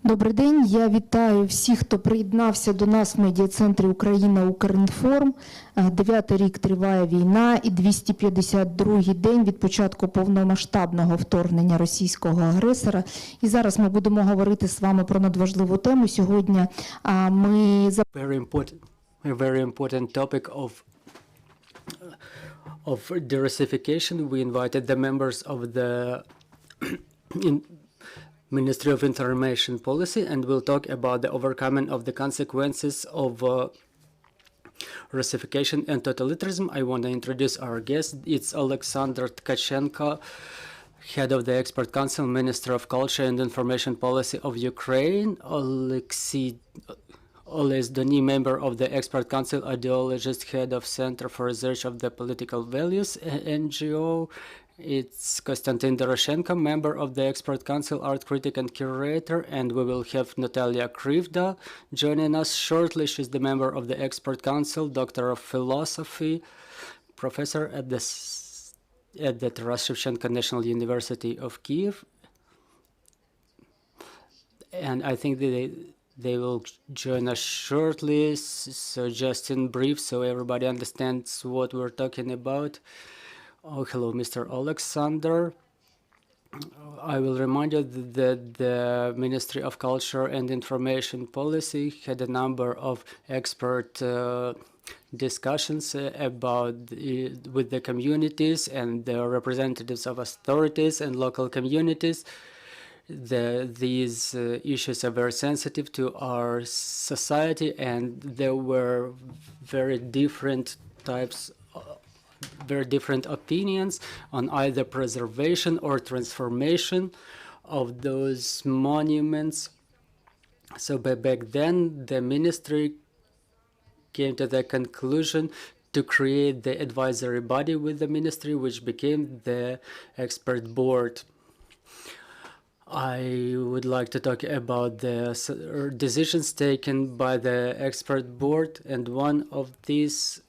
Добрий день, я вітаю всіх, хто приєднався до нас в медіа-центрі Україна Укрінформ. 9-й рік триває війна і 252-й день від початку повномасштабного вторгнення російського агресора. І зараз ми будемо говорити з вами про надважливу тему. Сьогодні ми... Very important topic of derussification. We invited the members of the Ministry of Information Policy, and we'll talk about the overcoming of the consequences of russification and totalitarianism. I want to introduce our guest. It's Oleksandr Tkachenko, Head of the Expert Council, Minister of Culture and Information Policy of Ukraine. Oleksandr, member of the Expert Council, ideologist, Head of Center for Research of the Political Values NGO. It's Konstantin Doroshenko, member of the Expert Council, art critic and curator, and we will have Natalia Krivda joining us shortly. She's the member of the Expert Council, Doctor of Philosophy, professor at the Taras Shevchenko National University of Kiev. And I think they will join us shortly, so just in brief, so everybody understands what we're talking about. Oh, hello, Mr. Oleksandr. I will remind you that the Ministry of Culture and Information Policy had a number of expert discussions about with the communities and the representatives of authorities and local communities. These issues are very sensitive to our society, and there were very different opinions on either preservation or transformation of those monuments. So back then, the ministry came to the conclusion to create the advisory body with the ministry, which became the expert board. I would like to talk about the decisions taken by the expert board, and one of these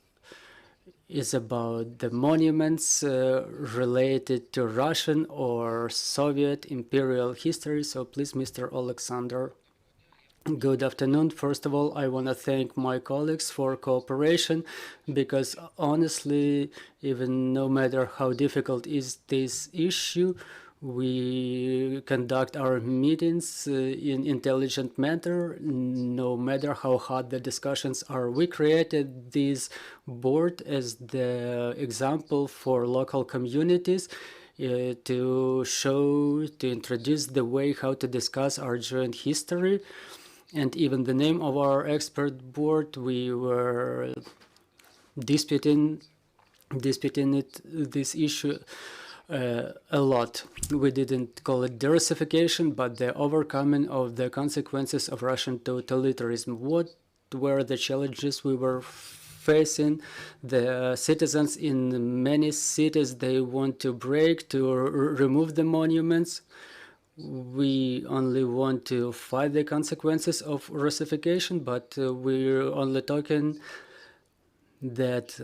is about the monuments related to Russian or Soviet imperial history. So please, Mr. Oleksandr. Good afternoon. First of all, I want to thank my colleagues for cooperation, because honestly, even no matter how difficult is this issue, we conduct our meetings in intelligent manner, no matter how hard the discussions are. We created this board as the example for local communities to introduce the way how to discuss our joint history. And even the name of our expert board, we were disputing this issue a lot. We didn't call it derussification, but the overcoming of the consequences of Russian totalitarianism. What were the challenges we were facing? The citizens in many cities, they want to remove the monuments. We only want to fight the consequences of russification, but we're only talking that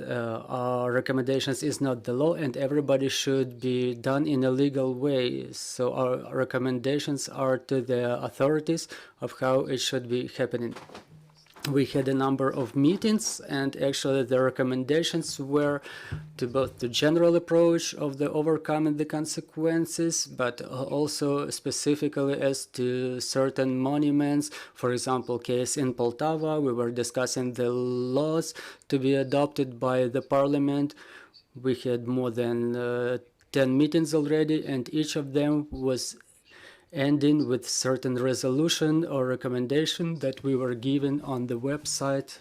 our recommendations is not the law, and everybody should be done in a legal way. So our recommendations are to the authorities of how it should be happening. We had a number of meetings, and actually the recommendations were to both the general approach of the overcoming the consequences, but also specifically as to certain monuments. For example, case in Poltava, we were discussing the laws to be adopted by the parliament. We had more than 10 meetings already, and each of them was ending with certain resolution or recommendation that we were given on the website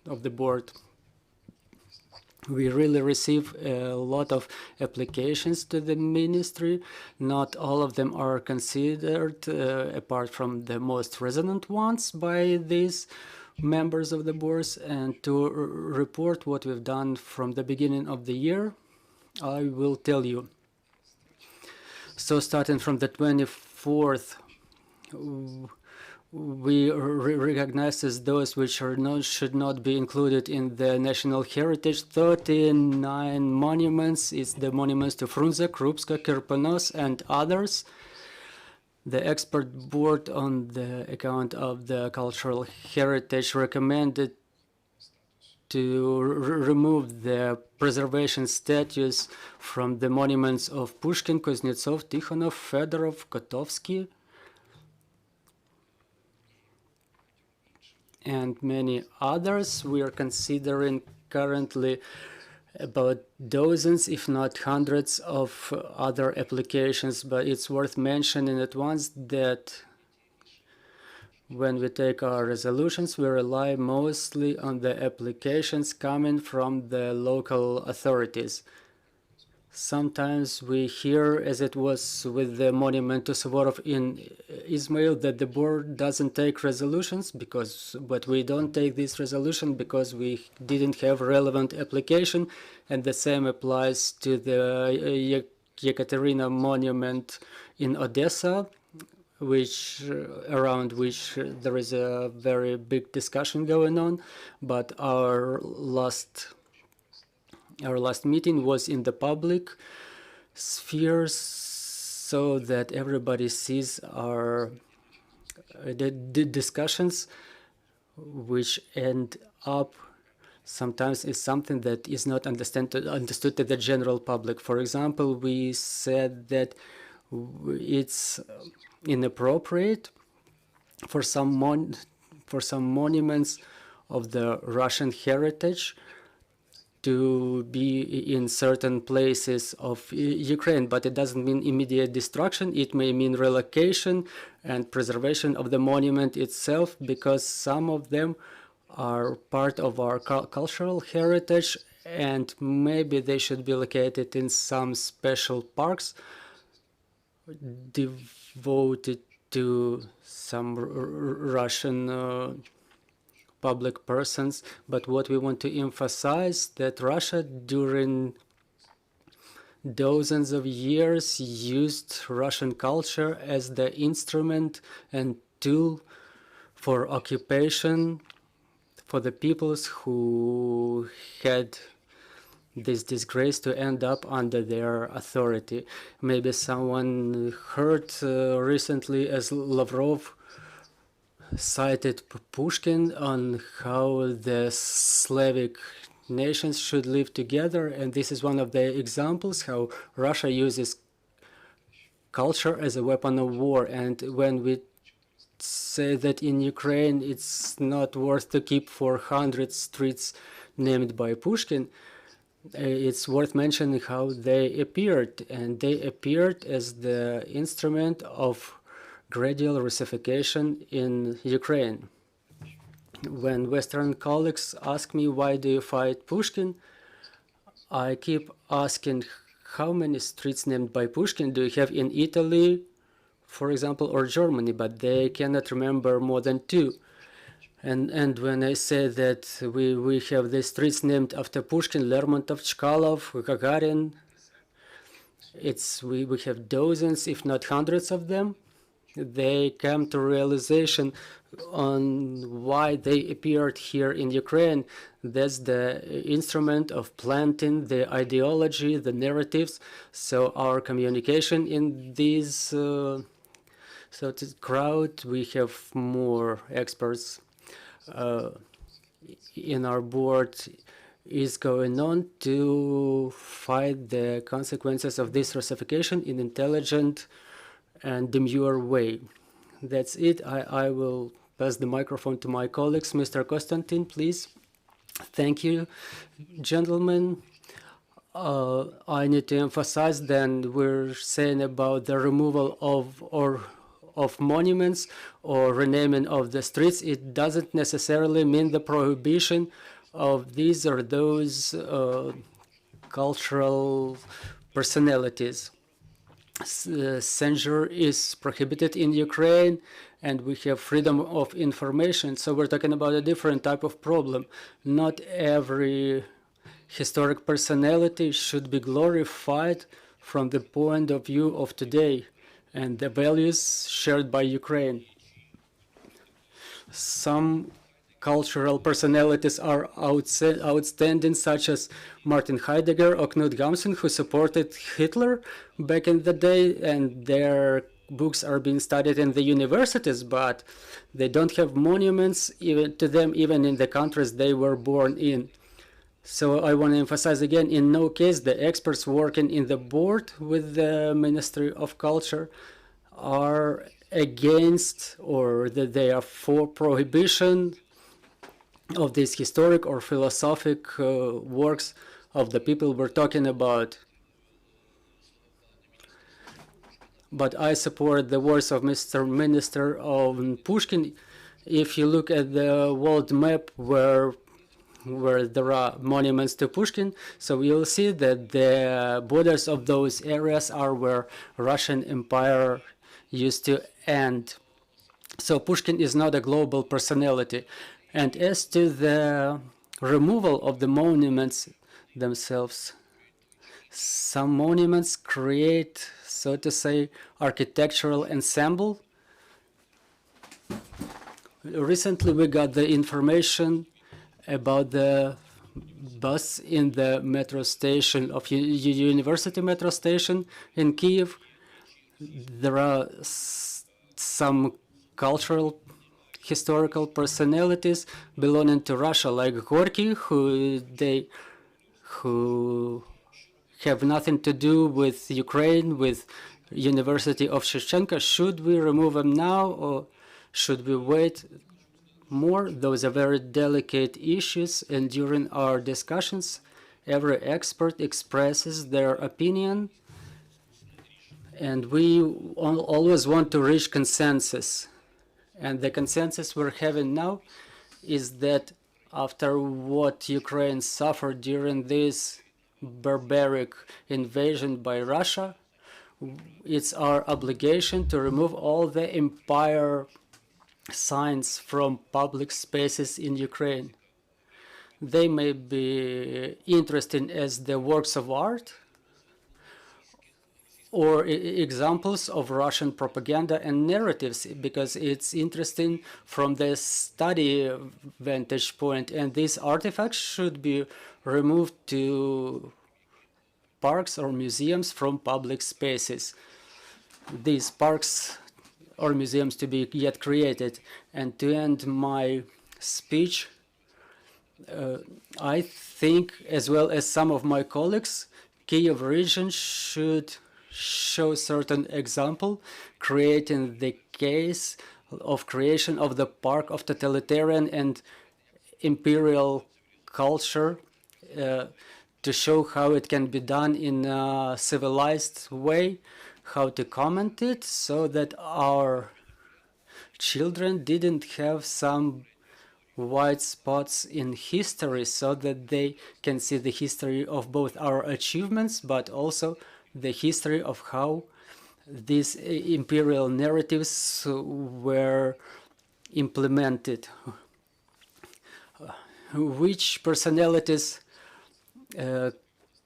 of the board. We really receive a lot of applications to the ministry. Not all of them are considered, apart from the most resonant ones, by these members of the boards. And to report what we've done from the beginning of the year, I will tell you. So starting from the 24th, we recognize as those which should not be included in the national heritage 39 monuments. It's the monuments to Frunze, Krupska, Kirponos, and others. The expert board on the account of the cultural heritage recommended to remove the preservation status from the monuments of Pushkin, Kuznetsov, Tikhonov, Fedorov, Kotovsky, and many others. We are considering currently about dozens, if not hundreds, of other applications, but it's worth mentioning at once that when we take our resolutions, we rely mostly on the applications coming from the local authorities. Sometimes we hear, as it was with the monument to Suvorov in Ismail, that the board doesn't take resolutions but we don't take this resolution because we didn't have relevant application, and the same applies to the Yekaterina monument in Odessa, around which there is a very big discussion going on. But our last meeting was in the public sphere, so that everybody sees our the discussions, which end up sometimes is something that is not understood to the general public. For example, we said that it's inappropriate for some monuments of the Russian heritage to be in certain places of Ukraine, but it doesn't mean immediate destruction. It may mean relocation and preservation of the monument itself, because some of them are part of our cultural heritage, and maybe they should be located in some special parks devoted to some Russian public persons. But what we want to emphasize, that Russia during dozens of years used Russian culture as the instrument and tool for occupation for the peoples who had this disgrace to end up under their authority. Maybe someone heard recently as Lavrov cited Pushkin on how the Slavic nations should live together, and this is one of the examples how Russia uses culture as a weapon of war. And when we say that in Ukraine it's not worth to keep 400 streets named by Pushkin, it's worth mentioning how they appeared, and they appeared as the instrument of gradual Russification in Ukraine. When Western colleagues ask me, why do you fight Pushkin, I keep asking, how many streets named by Pushkin do you have in Italy, for example, or Germany? But they cannot remember more than 2. And when I say that we have the streets named after Pushkin, Lermontov, Chkalov, Gagarin, we have dozens, if not hundreds of them. They come to realization on why they appeared here in Ukraine. That's the instrument of planting the ideology, the narratives. So our communication in this crowd, we have more experts in our board, is going on to fight the consequences of this Russification in intelligent and demure way. That's it. I will pass the microphone to my colleagues. Mr. Konstantin, please. Thank you, gentlemen. I need to emphasize then we're saying about the removal of monuments or renaming of the streets. It doesn't necessarily mean the prohibition of these or those cultural personalities. Censure is prohibited in Ukraine, and we have freedom of information. So we're talking about a different type of problem. Not every historic personality should be glorified from the point of view of today and the values shared by Ukraine. Some cultural personalities are outstanding, such as Martin Heidegger or Knut Hamsun, who supported Hitler back in the day, and their books are being studied in the universities, but they don't have monuments even to them, even in the countries they were born in. So I want to emphasize again, in no case the experts working in the board with the Ministry of Culture are against or that they are for prohibition of these historic or philosophic works of the people we're talking about. But I support the words of Mr. Minister of Pushkin. If you look at the world map where there are monuments to Pushkin, so you'll see that the borders of those areas are where Russian Empire used to end. So Pushkin is not a global personality. And as to the removal of the monuments themselves, some monuments create, so to say, architectural ensemble. Recently we got the information about the bus in the metro station of University metro station in Kiev. There are some cultural historical personalities belonging to Russia, like Gorky, who have nothing to do with Ukraine, with University of Tkachenko. Should we remove them now, or should we wait more? Those are very delicate issues, and during our discussions, every expert expresses their opinion, and we always want to reach consensus. And the consensus we're having now is that after what Ukraine suffered during this barbaric invasion by Russia, it's our obligation to remove all the empire signs from public spaces in Ukraine. They may be interesting as the works of art or examples of Russian propaganda and narratives, because it's interesting from the study vantage point, and these artifacts should be removed to parks or museums from public spaces. These parks or museums to be yet created. And to end my speech, I think, as well as some of my colleagues, Kiev region should show certain example, creating the case of creation of the park of totalitarian and imperial culture, to show how it can be done in a civilized way, how to comment it, so that our children didn't have some white spots in history, so that they can see the history of both our achievements, but also the history of how these imperial narratives were implemented. Which personalities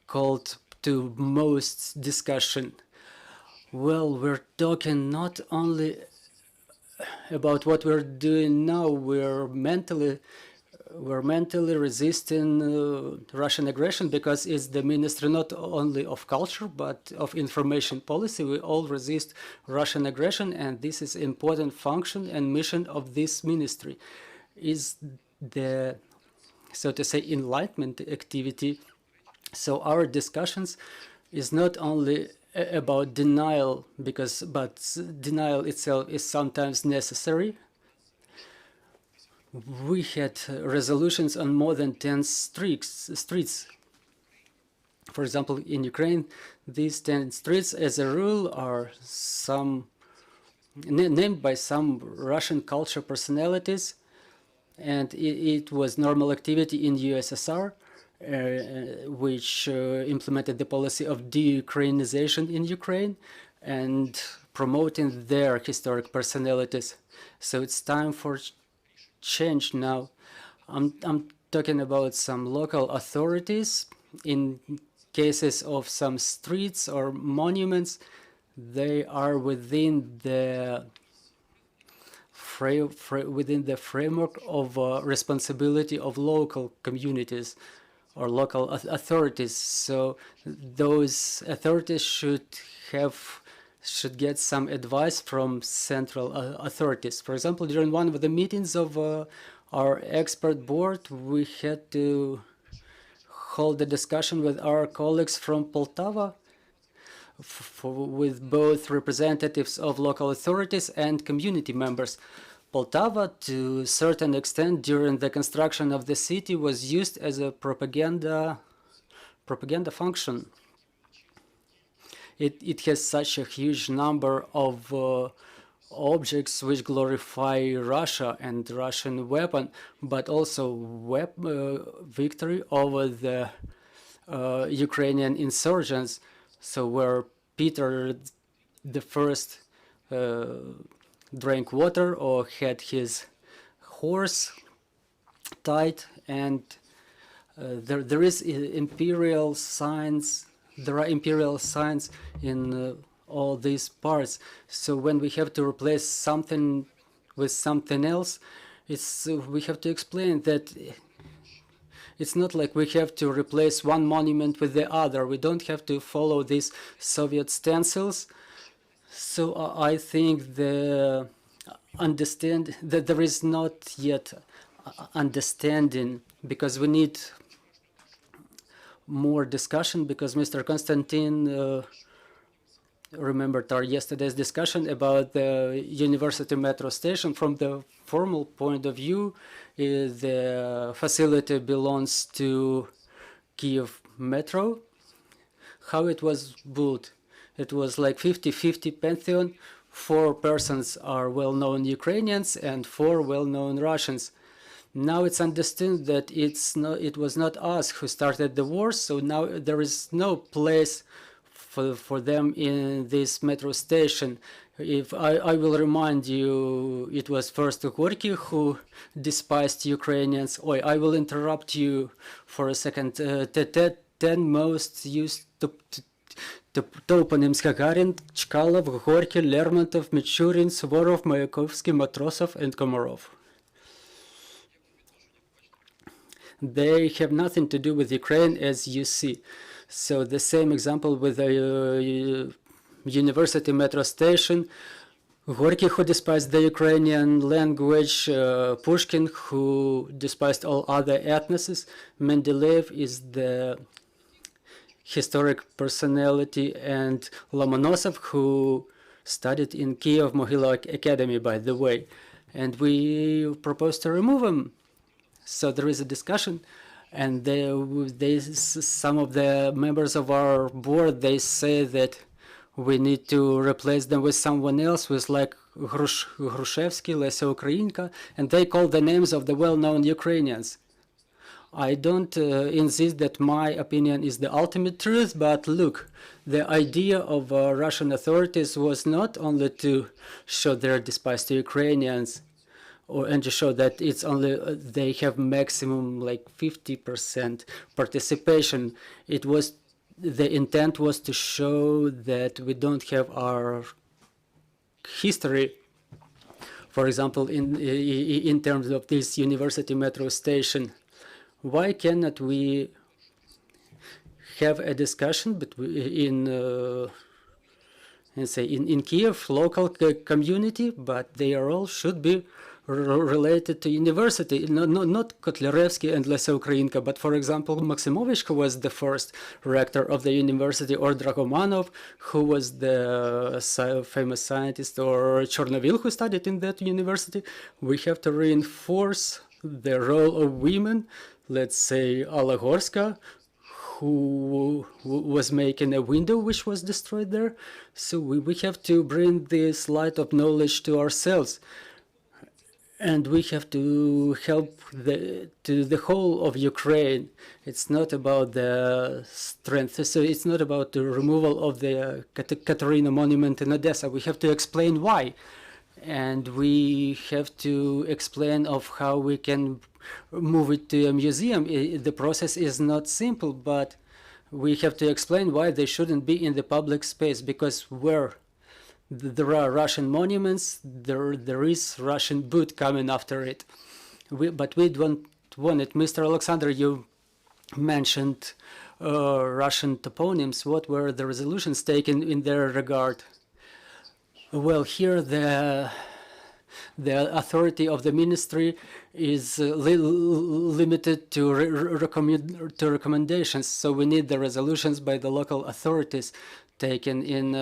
called to most discussion? Well, we're talking not only about what we're doing now. We're mentally resisting Russian aggression, because it's the ministry not only of culture but of information policy. We all resist Russian aggression, and this is important function and mission of this ministry. Is the, so to say, enlightenment activity. So our discussions is not only about denial, but denial itself is sometimes necessary. We had resolutions on more than 10 streets. For example, in Ukraine, these 10 streets, as a rule, are named by some Russian culture personalities, and it was normal activity in USSR, which implemented the policy of de-Ukrainization in Ukraine and promoting their historic personalities. So it's time for change now. I'm talking about some local authorities. In cases of some streets or monuments, they are within the framework of responsibility of local communities or local authorities. So those authorities should have should get some advice from central authorities. For example, during one of the meetings of our expert board, we had to hold a discussion with our colleagues from Poltava, with both representatives of local authorities and community members. Poltava, to a certain extent, during the construction of the city, was used as a propaganda function. It has such a huge number of objects which glorify Russia and Russian weapon, but also victory over the Ukrainian insurgents. So where Peter the First drank water or had his horse tied, and there is imperial signs. There are imperial signs in all these parts. So when we have to replace something with something else, we have to explain that it's not like we have to replace one monument with the other. We don't have to follow these Soviet stencils. So I think that there is not yet understanding, because we need more discussion, because Mr. Konstantin remembered our yesterday's discussion about the university metro station. From the formal point of view, the facility belongs to Kiev Metro. How it was built? It was like 50-50 pantheon. 4 persons are well-known Ukrainians and 4 well-known Russians. Now it's understood that it was not us who started the war, so now there is no place for them in this metro station. If I will remind you, it was first Gorky who despised Ukrainians. I will interrupt you for a second. 10 most used toponyms: Gagarin, Chkalov, Gorky, Lermontov, Michurin, Suvorov, Mayakovsky, Matrosov, and Komarov. They have nothing to do with Ukraine, as you see. So the same example with the university metro station. Gorky, who despised the Ukrainian language, Pushkin, who despised all other ethnicities, Mendeleev is the historic personality, and Lomonosov, who studied in Kiev Mohyla Academy, by the way. And we propose to remove him. So there is a discussion, and some of the members of our board, they say that we need to replace them with someone else, with like Grushevsky, Lesya Ukrainka, and they call the names of the well-known Ukrainians. I don't insist that my opinion is the ultimate truth, but look, the idea of Russian authorities was not only to show their despise to Ukrainians, and to show that it's only they have maximum like 50% participation. The intent was to show that we don't have our history. For example, in terms of this university metro station, why cannot we have a discussion between in Kiev local community, but they are all should be related to university, not Kotlяревsky and Lesya Ukrainka, but for example Maximovich, who was the first rector of the university, or Dragomanov, who was the famous scientist, or Chernovil, who studied in that university. We have to reinforce the role of women. Let's say Alagorska, who was making a window which was destroyed there. So we have to bring this light of knowledge to ourselves. And we have to help to the whole of Ukraine. It's not about the strength. So it's not about the removal of the Katerina monument in Odessa. We have to explain why. And we have to explain of how we can move it to a museum. The process is not simple, but we have to explain why they shouldn't be in the public space, because where there are Russian monuments, there is Russian boot coming after it. But we don't want it. Mr. Oleksandr, you mentioned Russian toponyms. What were the resolutions taken in their regard? Well, here the authority of the ministry is limited to recommendations. So we need the resolutions by the local authorities taken in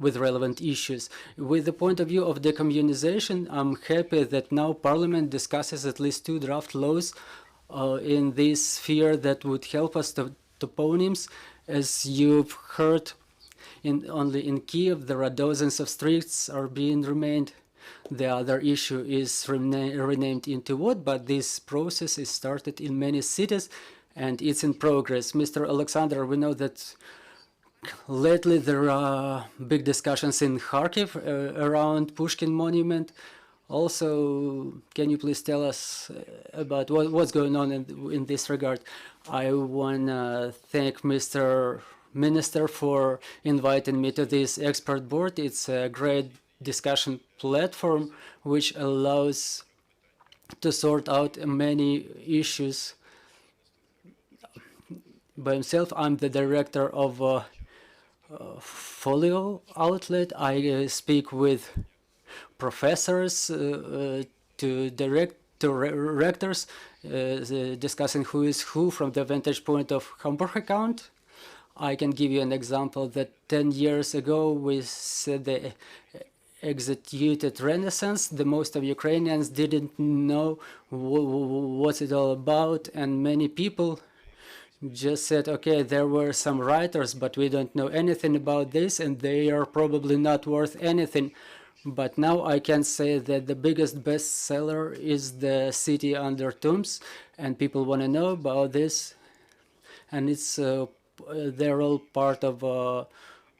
with relevant issues. With the point of view of decommunization, I'm happy that now Parliament discusses at least 2 draft laws in this sphere that would help us to toponyms. As you've heard, only in Kiev there are dozens of streets are being remained. The other issue is renamed into what, but this process is started in many cities and it's in progress. Mr. Oleksandr, we know that lately there are big discussions in Kharkiv around Pushkin Monument. Also, can you please tell us about what's going on in this regard? I want to thank Mr. Minister for inviting me to this expert board. It's a great discussion platform which allows to sort out many issues by himself. I'm the director of Folio outlet. I speak with professors to rectors, discussing who is who from the vantage point of Hamburg account. I can give you an example that 10 years ago we said the executed Renaissance. The most of Ukrainians didn't know what's it all about, and many people just said, okay, there were some writers, but we don't know anything about this, and they are probably not worth anything. But now I can say that the biggest bestseller is The City Under Tombs, and people want to know about this, and it's they're all part of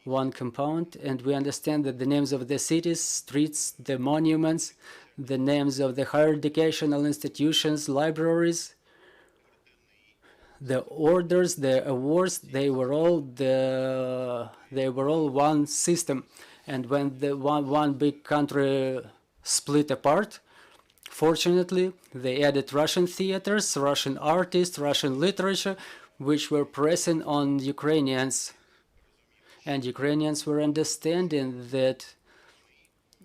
one compound, and we understand that the names of the cities, streets, the monuments, the names of the higher educational institutions, libraries, the orders, the awards, they were all one system. And when the one big country split apart, fortunately, they added Russian theaters, Russian artists, Russian literature, which were pressing on Ukrainians. And Ukrainians were understanding that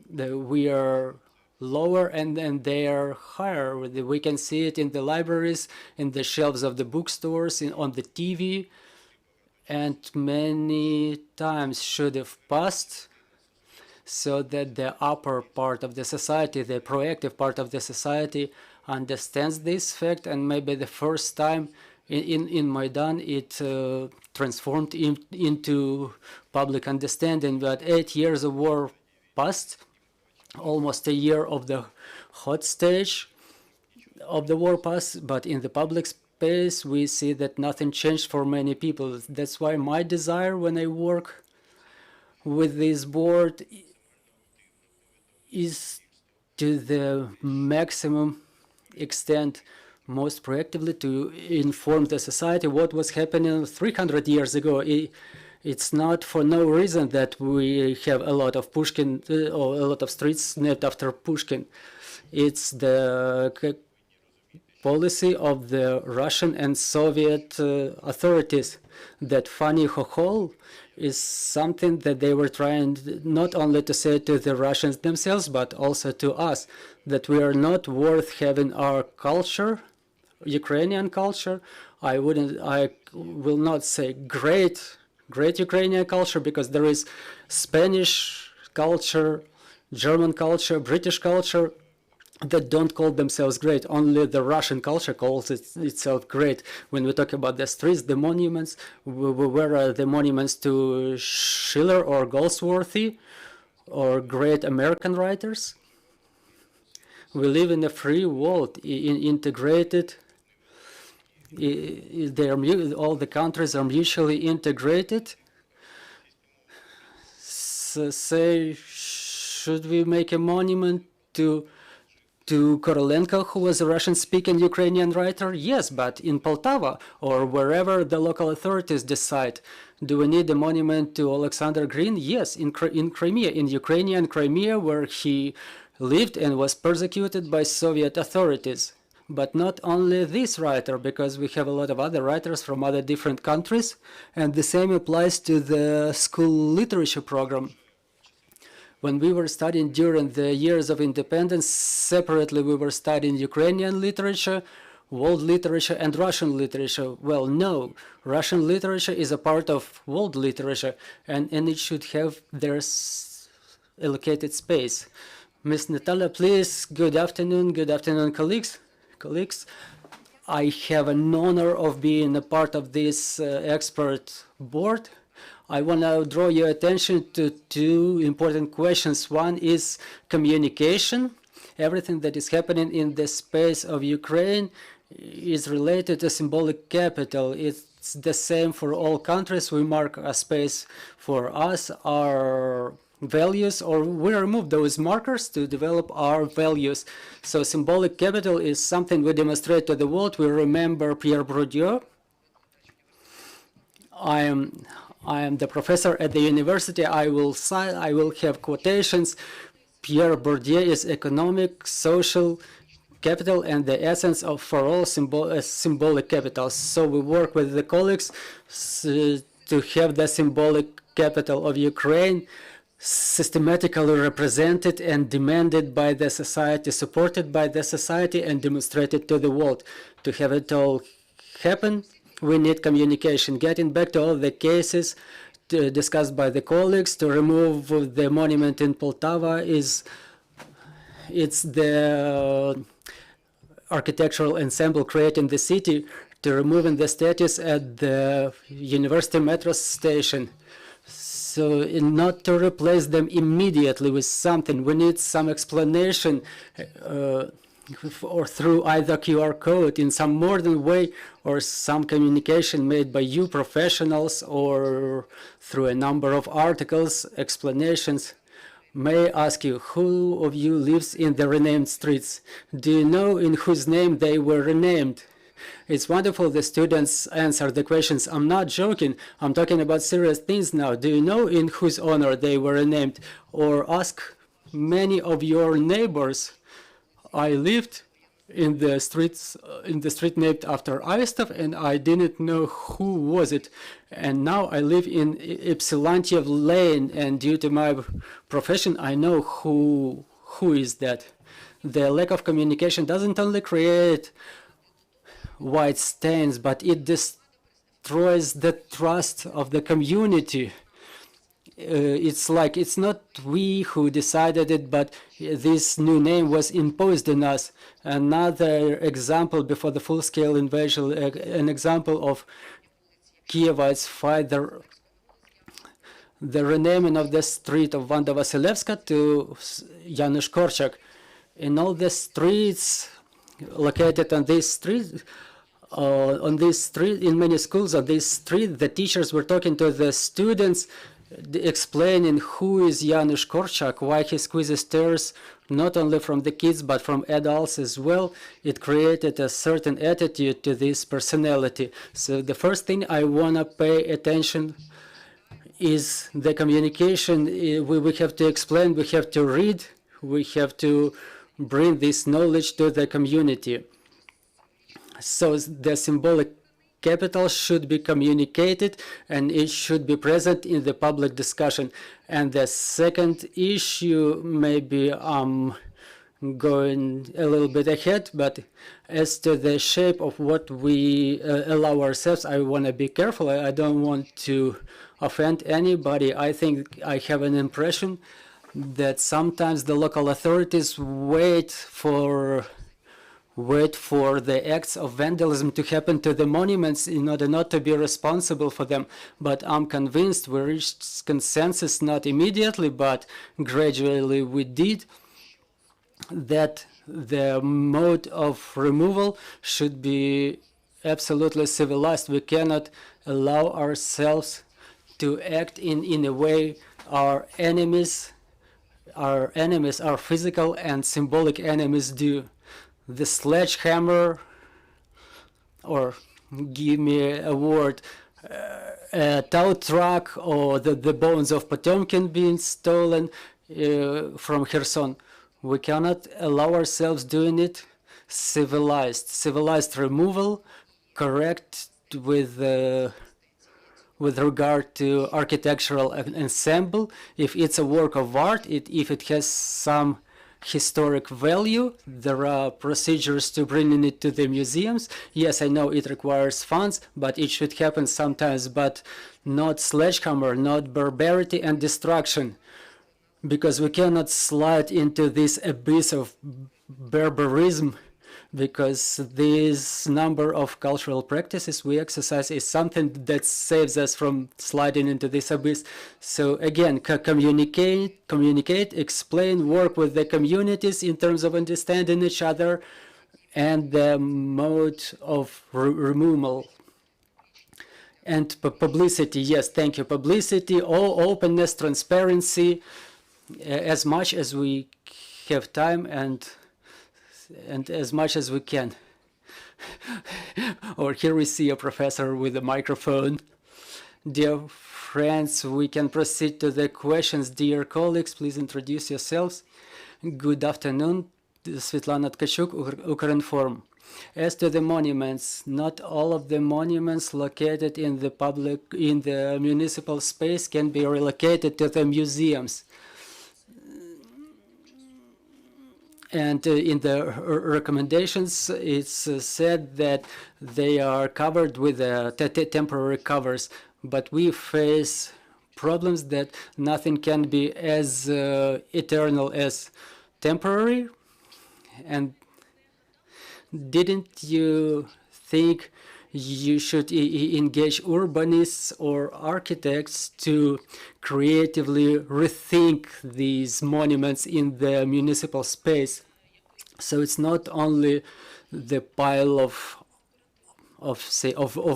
we are lower and they are higher. We can see it in the libraries, in the shelves of the bookstores, on the TV, and many times should have passed so that the upper part of the society, the proactive part of the society, understands this fact, and maybe the first time in Maidan it transformed into public understanding. But 8 years of war passed, almost a year of the hot stage of the war passed, but in the public space we see that nothing changed for many people. That's why my desire when I work with this board is to the maximum extent, most proactively, to inform the society what was happening 300 years ago. It's not for no reason that we have a lot of Pushkin or a lot of streets named after Pushkin. It's the policy of the Russian and Soviet authorities that funny chokhol is something that they were trying not only to say to the Russians themselves, but also to us, that we are not worth having our culture, Ukrainian culture. I will not say great Ukrainian culture, because there is Spanish culture, German culture, British culture that don't call themselves great. Only the Russian culture calls itself great. When we talk about the streets, the monuments, where are the monuments to Schiller or Goldsworthy or great American writers? We live in a free world, integrated. All the countries are mutually integrated. So say, should we make a monument to Korolenko, who was a Russian-speaking Ukrainian writer? Yes, but in Poltava or wherever the local authorities decide. Do we need a monument to Oleksandr Green? Yes, in Crimea, in Ukrainian Crimea, where he lived and was persecuted by Soviet authorities. But not only this writer, because we have a lot of other writers from other different countries, and the same applies to the school literature program. When we were studying during the years of independence, separately we were studying Ukrainian literature, world literature, and Russian literature. Well, no, Russian literature is a part of world literature, and it should have their allocated space. Ms. Natalia, please, good afternoon, colleagues. I have an honor of being a part of this expert board. I want to draw your attention to two important questions. One is communication. Everything that is happening in the space of Ukraine is related to symbolic capital. It's the same for all countries. We mark a space for us, our values, or we remove those markers to develop our values. So symbolic capital is something we demonstrate to the world. We remember Pierre Bourdieu. I am the professor at the university. I will have quotations. Pierre Bourdieu is economic, social capital, and the essence of for all symbolic capital. So we work with the colleagues to have the symbolic capital of Ukraine systematically represented and demanded by the society, supported by the society, and demonstrated to the world. To have it all happen, we need communication. Getting back to all the cases discussed by the colleagues, to remove the monument in Poltava it's the architectural ensemble creating the city, to removing the statues at the university metro station. So not to replace them immediately with something. We need some explanation or through either QR code in some modern way, or some communication made by you professionals, or through a number of articles, explanations. May I ask you, who of you lives in the renamed streets? Do you know in whose name they were renamed? It's wonderful the students answer the questions. I'm not joking. I'm talking about serious things now. Do you know in whose honor they were renamed? Or ask many of your neighbors. I lived in the street named after Aristov, and I didn't know who was it. And now I live in Ypsilantiev Lane, and due to my profession, I know who is that. The lack of communication doesn't only create white stains, but it destroys the trust of the community. It's like it's not we who decided it, but this new name was imposed on us. Another example before the full-scale invasion, an example of Kievites fight the renaming of the street of Vanda Vasilevska to Janusz Korczak. In all the streets located on this street, in many schools on this street, the teachers were talking to the students, explaining who is Janusz Korczak, why he squeezes tears, not only from the kids, but from adults as well. It created a certain attitude to this personality. So the first thing I want to pay attention is the communication. We have to explain, we have to read, we have to bring this knowledge to the community. So the symbolic capital should be communicated, and it should be present in the public discussion. And the second issue, maybe I'm going a little bit ahead, but as to the shape of what we allow ourselves, I want to be careful. I don't want to offend anybody. I think I have an impression that sometimes the local authorities wait for the acts of vandalism to happen to the monuments in order not to be responsible for them. But I'm convinced we reached consensus, not immediately, but gradually we did, that the mode of removal should be absolutely civilized. We cannot allow ourselves to act in a way our enemies, our physical and symbolic enemies do. The sledgehammer, or give me a word, a tow truck, or the bones of Potemkin being stolen from Kherson. We cannot allow ourselves doing it civilized removal, correct with regard to architectural ensemble. If it's a work of art, if it has some historic value, there are procedures to bringing it to the museums. Yes, I know it requires funds, but it should happen sometimes, but not sledgehammer, not barbarity and destruction, because we cannot slide into this abyss of barbarism, because this number of cultural practices we exercise is something that saves us from sliding into this abyss. So again, communicate, explain, work with the communities in terms of understanding each other and the mode of removal. And publicity, yes, thank you. Publicity, openness, transparency, as much as we have time and as much as we can. Or here we see a professor with a microphone. Dear friends, we can proceed to the questions. Dear colleagues, please introduce yourselves. Good afternoon, Svetlana Tkachenko, Ukrinform. As to the monuments, not all of the monuments located in the municipal space can be relocated to the museums. And in the recommendations, it's said that they are covered with temporary covers, but we face problems that nothing can be as eternal as temporary. And didn't you think you should engage urbanists or architects to creatively rethink these monuments in the municipal space? So it's not only the pile of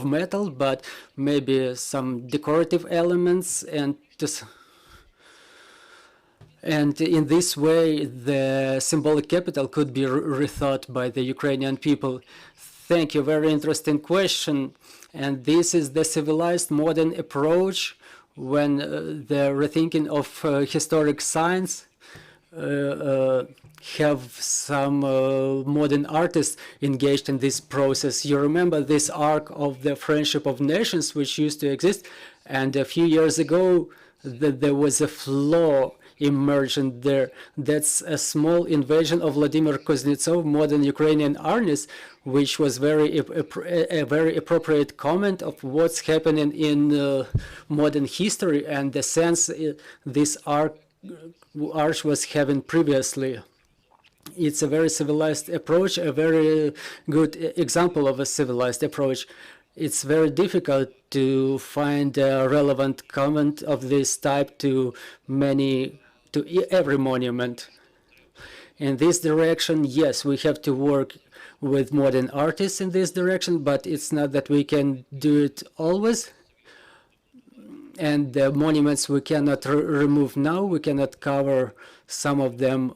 metal, but maybe some decorative elements, and in this way the symbolic capital could be rethought by the Ukrainian people. Thank you, very interesting question. And this is the civilized modern approach when the rethinking of historic science have some modern artists engaged in this process. You remember this arc of the Friendship of Nations, which used to exist, and a few years ago there was a flaw emergent there. That's a small invasion of Vladimir Kuznetsov, modern Ukrainian artist, which was a very appropriate comment of what's happening in modern history and the sense this arch was having previously. It's a very civilized approach, a very good example of a civilized approach. It's very difficult to find a relevant comment of this type to every monument. In this direction, yes, we have to work with modern artists in this direction, but it's not that we can do it always. And the monuments we cannot remove now, we cannot cover some of them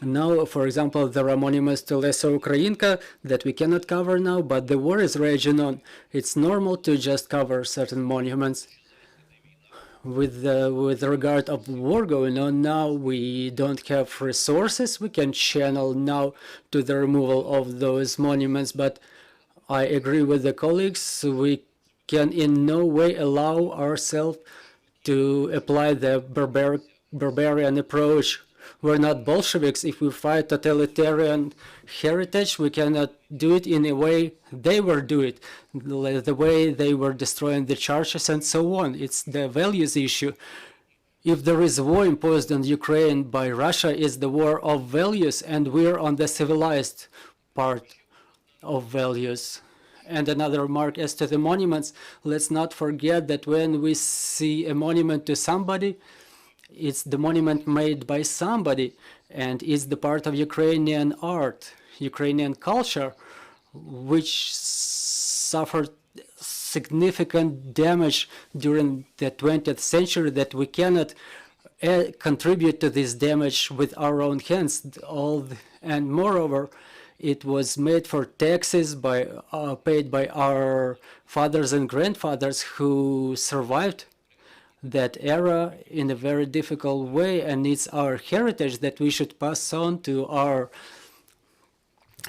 now. For example, there are monuments to Lesser Ukrainka that we cannot cover now, but the war is raging on. It's normal to just cover certain monuments. With regard of war going on now, we don't have resources we can channel now to the removal of those monuments, but I agree with the colleagues, we can in no way allow ourselves to apply the barbarian approach. We're not Bolsheviks. If we fight totalitarian heritage, we cannot do it in a way they were doing it, the way they were destroying the churches and so on. It's the values issue. If there is a war imposed on Ukraine by Russia, it's the war of values, and we're on the civilized part of values. And another remark as to the monuments, let's not forget that when we see a monument to somebody, it's the monument made by somebody, and it's the part of Ukrainian art, Ukrainian culture, which suffered significant damage during the 20th century that we cannot contribute to this damage with our own hands. And moreover, it was made for taxes paid by our fathers and grandfathers who survived that era in a very difficult way, and it's our heritage that we should pass on to our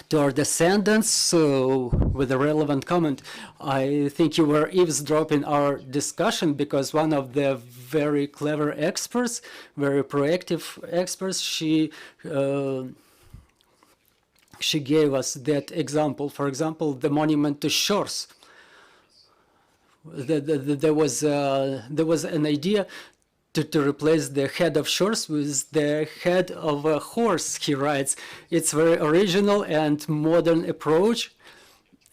to our descendants, so with a relevant comment, I think you were eavesdropping our discussion, because one of the very clever experts, very proactive experts, she gave us that example. For example, the monument to shores. There was an idea to replace the head of shores with the head of a horse, he writes. It's very original and modern approach.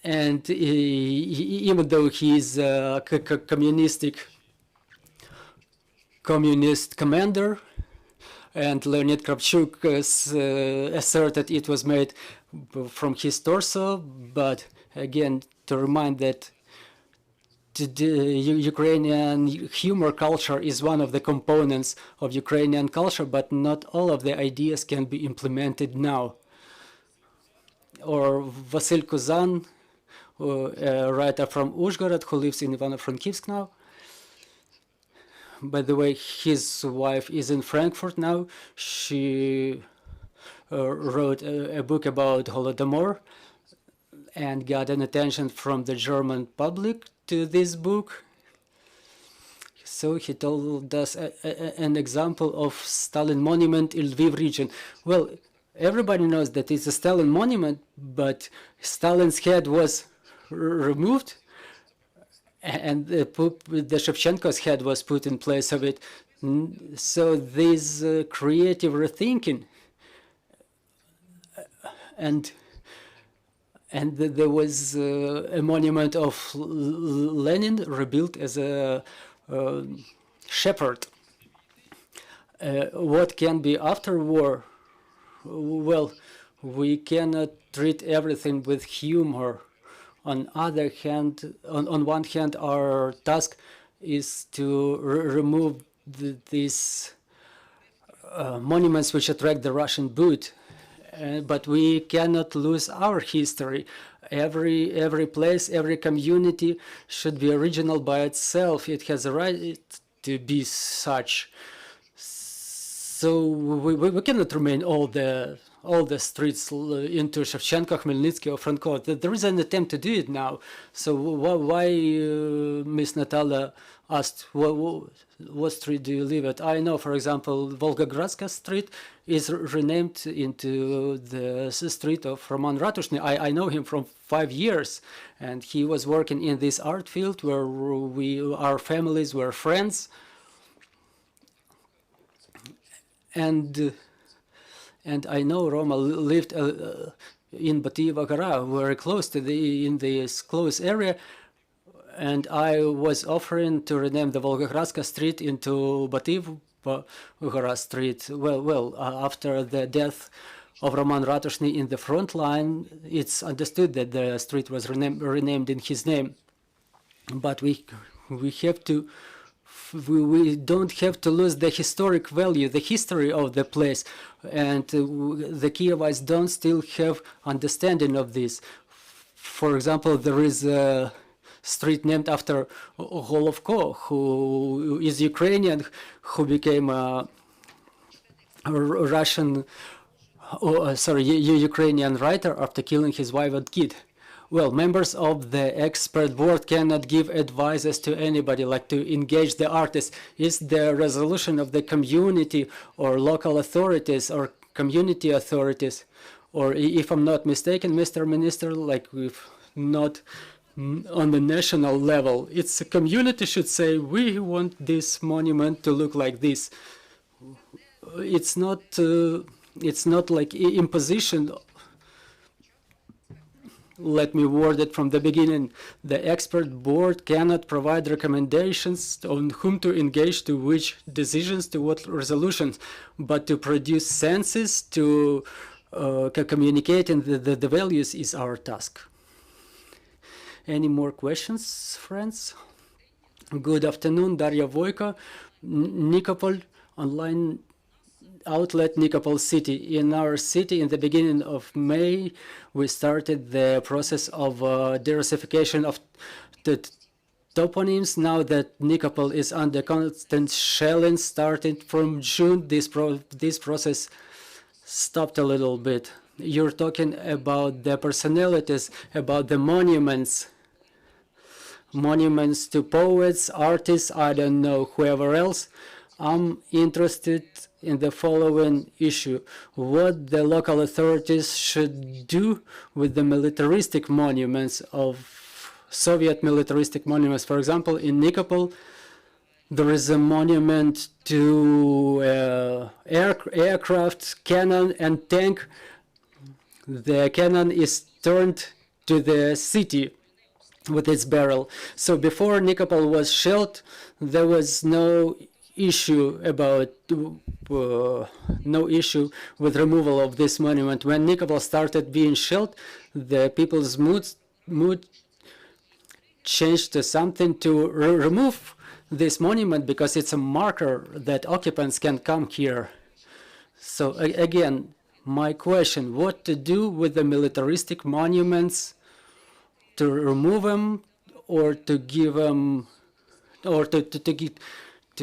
And even though he's a communist commander, and Leonid Kravchuk asserted it was made from his torso, but again, to remind that the Ukrainian humor culture is one of the components of Ukrainian culture, but not all of the ideas can be implemented now. Or Vasyl Kuzan, a writer from Uzhgorod who lives in Ivano-Frankivsk now. By the way, his wife is in Frankfurt now. She wrote a book about Holodomor and got an attention from the German public to this book. So he told us an example of Stalin monument in Lviv region. Well, everybody knows that it's a Stalin monument, but Stalin's head was removed, and the Shevchenko's head was put in place of it. So this creative rethinking, and there was a monument of Lenin rebuilt as a shepherd. What can be after war? Well, we cannot treat everything with humor. On other hand, on one hand, our task is to remove these monuments which attract the Russian boot. But we cannot lose our history. Every place, every community should be original by itself. It has a right to be such. So we cannot remain all the streets into Shevchenko, Khmelnytsky, or Franco. There is an attempt to do it now. So why Miss Natala asked, what street do you live at? I know, for example, Volgogradska street is renamed into the street of Roman Ratushny. I know him from 5 years, and he was working in this art field where our families were friends. And I know Roma lived in Batiyeva Gora, very close to in this close area, and I was offering to rename the Volgogradska street into Batiyeva Gora street. Well, after the death of Roman Ratushny in the front line, it's understood that the street was renamed in his name. But we have to. We don't have to lose the historic value, the history of the place, and the Kievites don't still have understanding of this. For example, there is a street named after Golovko, who is Ukrainian, who became a Ukrainian writer after killing his wife and kid. Well, members of the expert board cannot give advices to anybody, like to engage the artist. It's the resolution of the community or local authorities or community authorities. Or if I'm not mistaken, Mr. Minister, like if not on the national level, it's a community should say, we want this monument to look like this. It's not like imposition. Let me word it from the beginning. The expert board cannot provide recommendations on whom to engage, to which decisions, to what resolutions, but to produce senses, to communicate the values is our task. Any more questions, friends? Good afternoon, Daria Voyko, Nikopol, online outlet Nikopol city. In our city, in the beginning of May, we started the process of derussification of the toponyms. Now that Nikopol is under constant shelling, starting from June, this process stopped a little bit. you're talking about the personalities, about the monuments to poets, artists, I don't know, whoever else. I'm interested in the following issue: what the local authorities should do with the militaristic monuments of Soviet militaristic monuments. For example, in Nikopol, there is a monument to aircraft, cannon, and tank. The cannon is turned to the city with its barrel. So before Nikopol was shelled, there was no issue with removal of this monument. When Nikopol started being shelled, the people's mood changed to something to remove this monument, because it's a marker that occupants can come here. So again, my question: what to do with the militaristic monuments? To remove them, or to give them, or to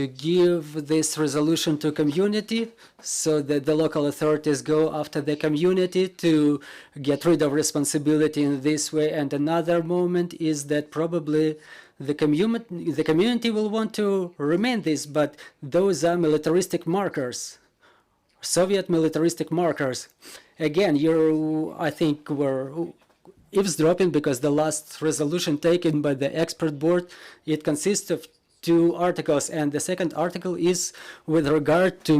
give this resolution to community, so that the local authorities go after the community to get rid of responsibility in this way. And another moment is that probably the community will want to remain this, but those are militaristic markers, Soviet militaristic markers. Again, I think, were eavesdropping, because the last resolution taken by the expert board, it consists of 2 articles, and the second article is with regard to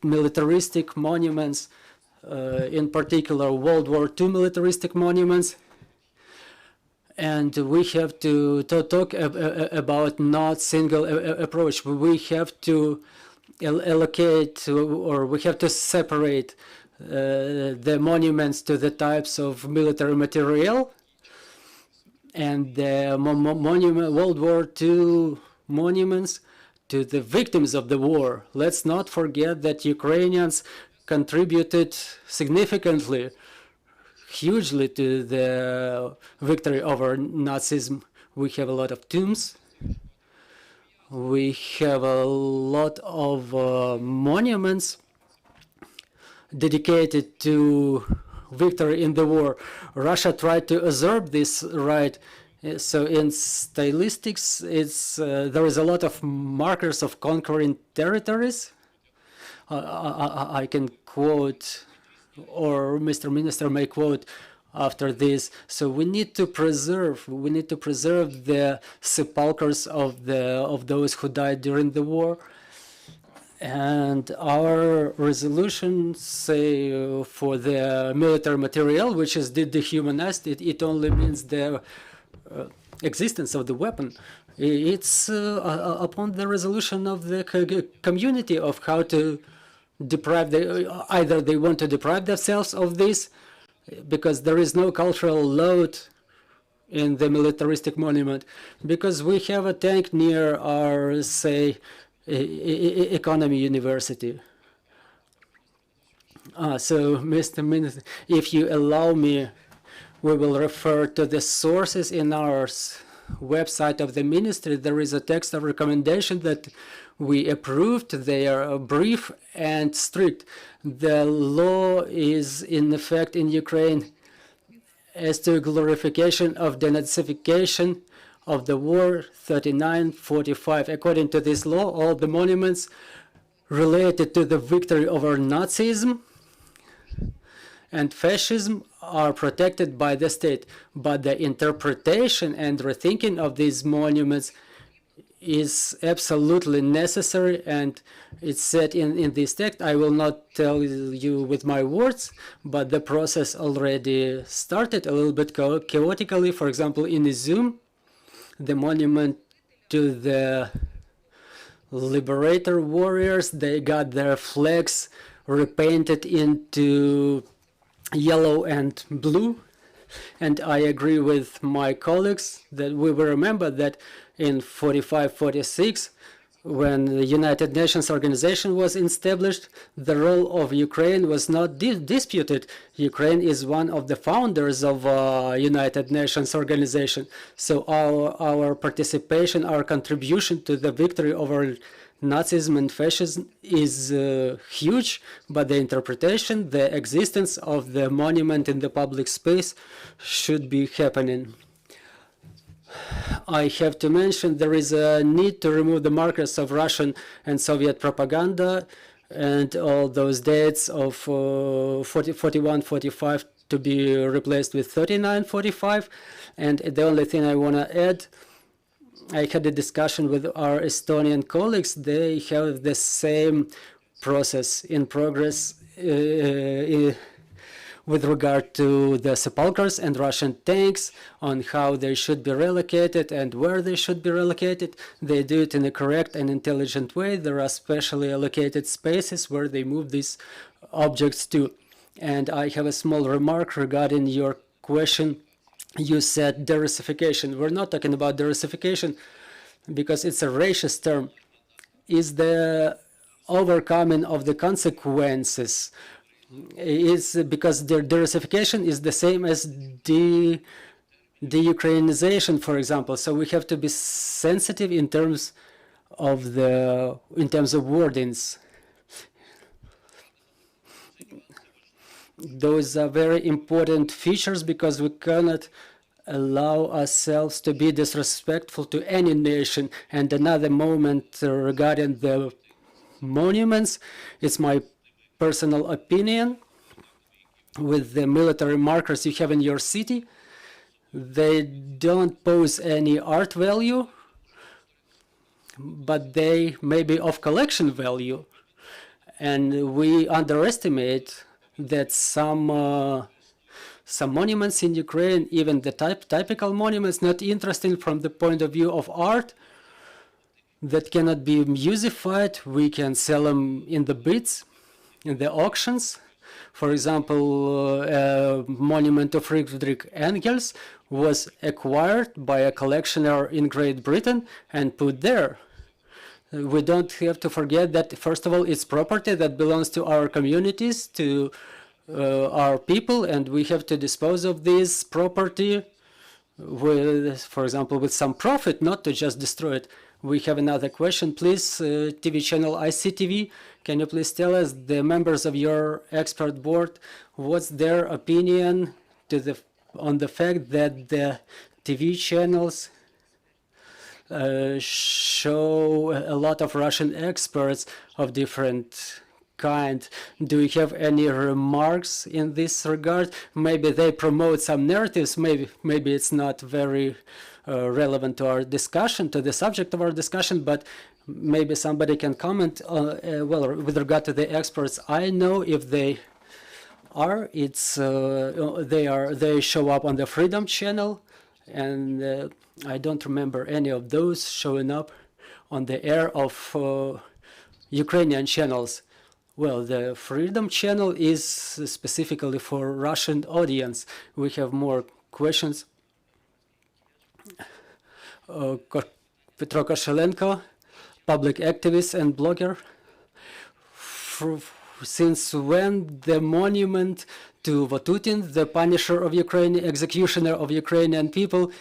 militaristic monuments, in particular World War II militaristic monuments. And we have to talk about not single approach. We have to allocate, or we have to separate the monuments to the types of military material, and the World War II monuments to the victims of the war. Let's not forget that Ukrainians contributed significantly, hugely, to the victory over Nazism. We have a lot of tombs. We have a lot of monuments dedicated to victory in the war. Russia tried to usurp this right. So in stylistics, there is a lot of markers of conquering territories. I can quote, or Mr. Minister may quote after this. So we need to preserve the sepulchres of those who died during the war. And our resolutions say for the military material, which is dehumanized, it only means the existence of the weapon. It's upon the resolution of the community of how to deprive either they want to deprive themselves of this, because there is no cultural load in the militaristic monument, because we have a tank near our, say, economy university. So, Mr. Minister, if you allow me, we will refer to the sources in our website of the ministry. There is a text of recommendation that we approved. They are brief and strict. The law is in effect in Ukraine as to glorification of denazification of the war 39-45. According to this law, all the monuments related to the victory over Nazism and fascism are protected by the state, but the interpretation and rethinking of these monuments is absolutely necessary, and it's said in this text. I will not tell you with my words, but the process already started a little bit chaotically. For example, in Izum, the monument to the liberator warriors, they got their flags repainted into yellow and blue. And I agree with my colleagues that we will remember that in 45-46, when the United Nations organization was established, the role of Ukraine was not disputed. Ukraine is one of the founders of United Nations organization. So our participation, our contribution to the victory over Nazism and fascism is huge, but the interpretation, the existence of the monument in the public space should be happening. I have to mention there is a need to remove the markers of Russian and Soviet propaganda and all those dates of 41, 45 to be replaced with 39, 45. And the only thing I want to add, I had a discussion with our Estonian colleagues. They have the same process in progress with regard to the sepulchres and Russian tanks, on how they should be relocated and where they should be relocated. They do it in a correct and intelligent way. There are specially allocated spaces where they move these objects to. And I have a small remark regarding your question. You said derussification. We're not talking about derussification because it's a racist term. Is the overcoming of the consequences is because the derussification is the same as de-Ukrainization, for example. So we have to be sensitive in terms of wordings. Those are very important features because we cannot allow ourselves to be disrespectful to any nation. And another moment regarding the monuments, it's my personal opinion. With the military markers you have in your city, they don't pose any art value, but they may be of collection value. And we underestimate that some monuments in Ukraine, even the typical monuments, not interesting from the point of view of art, that cannot be musified. We can sell them in the bids, in the auctions. For example, a monument of Friedrich Engels was acquired by a collectioner in Great Britain and put there. We don't have to forget that, first of all, it's property that belongs to our communities, to our people, and we have to dispose of this property with, for example, with some profit, not to just destroy it. We have another question, please. TV channel ICTV, can you please tell us, the members of your expert board, what's their opinion on the fact that the TV channels show a lot of Russian experts of different kind? Do you have any remarks in this regard? Maybe they promote some narratives, maybe it's not very relevant to our discussion, to the subject of our discussion, but maybe somebody can comment well, with regard to the experts. I know if they are, it's they show up on the Freedom Channel, and I don't remember any of those showing up on the air of Ukrainian channels. Well, the Freedom Channel is specifically for Russian audience. We have more questions. Petro Tkachenko, public activist and blogger. Since when the monument to Vatutin, the punisher of Ukraine, executioner of Ukrainian people,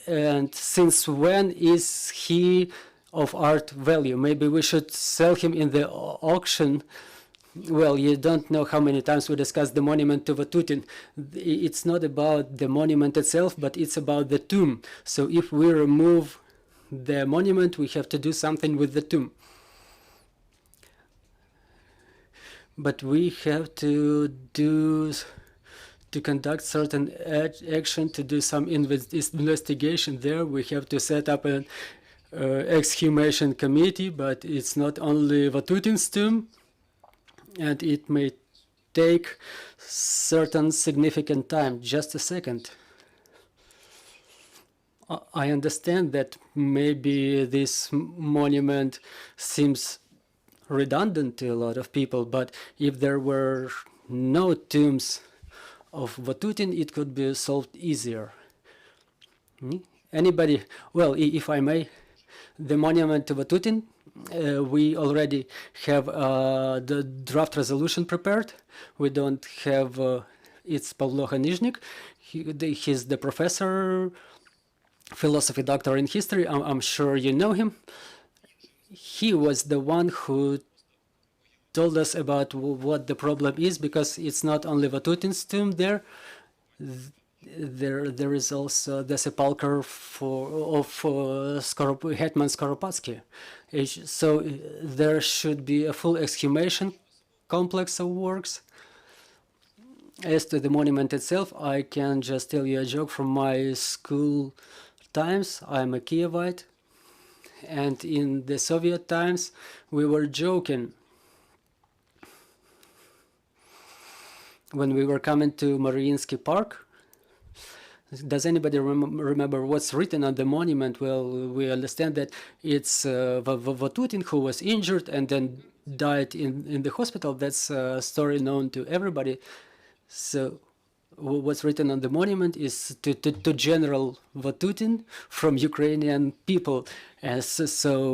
and since when is he of art value? Maybe we should sell him in the auction. Well, you don't know how many times we discussed the monument to Vatutin. It's not about the monument itself, but it's about the tomb. So if we remove the monument, we have to do something with the tomb. But we have to conduct certain action, to do some investigation there. We have to set up an exhumation committee, but it's not only Vatutin's tomb, and it may take certain significant time. Just a second. I understand that maybe this monument seems redundant to a lot of people, but if there were no tombs of Vatutin, it could be solved easier. Anybody? Well, if I may, the monument to Vatutin, we already have the draft resolution prepared. We don't have it's Pavlo Hanizhnik. He's the professor, philosophy doctor in history. I'm sure you know him. he was the one who told us about what the problem is, because it's not only Vatutin's tomb there. There is also the sepulcher of Hetman Skoropadsky. So there should be a full exhumation complex of works. As to the monument itself, I can just tell you a joke from my school times. I'm a Kievite, and in the Soviet times we were joking when we were coming to Mariinsky Park. Does anybody remember what's written on the monument? Well, we understand that it's Vatutin who was injured and then died in the hospital. That's a story known to everybody. So what's written on the monument is to General Vatutin from Ukrainian people. So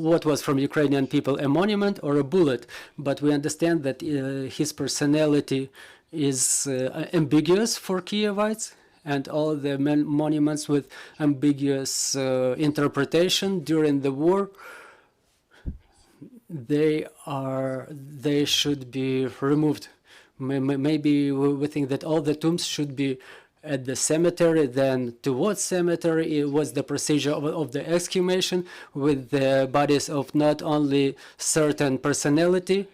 what was from Ukrainian people, a monument or a bullet? But we understand that his personality is ambiguous for Kievites, and all the monuments with ambiguous interpretation during the war, they should be removed. Maybe we think that all the tombs should be at the cemetery. Then to what cemetery? It was the procedure of the exhumation with the bodies of not only certain personality,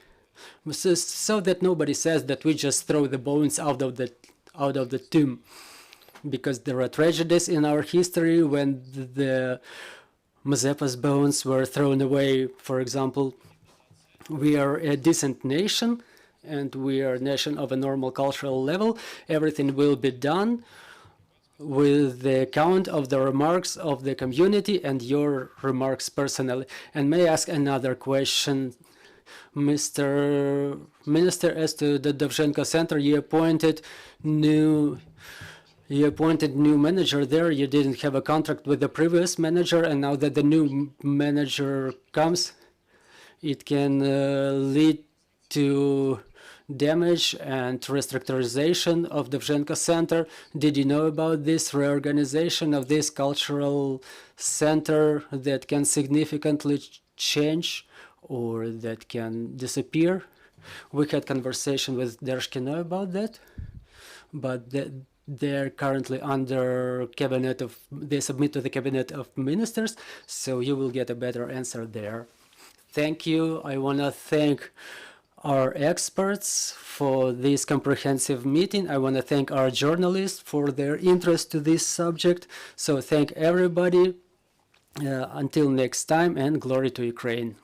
so that nobody says that we just throw the bones out of the tomb. Because there are tragedies in our history when the Mazeppa's bones were thrown away. For example, we are a decent nation, and we are a nation of a normal cultural level. Everything will be done with the account of the remarks of the community and your remarks personally. And may I ask another question? Mr. Minister, as to the Tkachenko Center, you appointed new manager there. You didn't have a contract with the previous manager, and now that the new manager comes, it can lead to damage and restructurization of the Tkachenko Center. Did you know about this reorganization of this cultural center that can significantly change or that can disappear? We had conversation with Dershkino about that, but they're currently under cabinet of, they submit to the cabinet of ministers, so you will get a better answer there. Thank you. I want to thank our experts for this comprehensive meeting. I want to thank our journalists for their interest to this subject. So thank everybody. Until next time, and glory to Ukraine.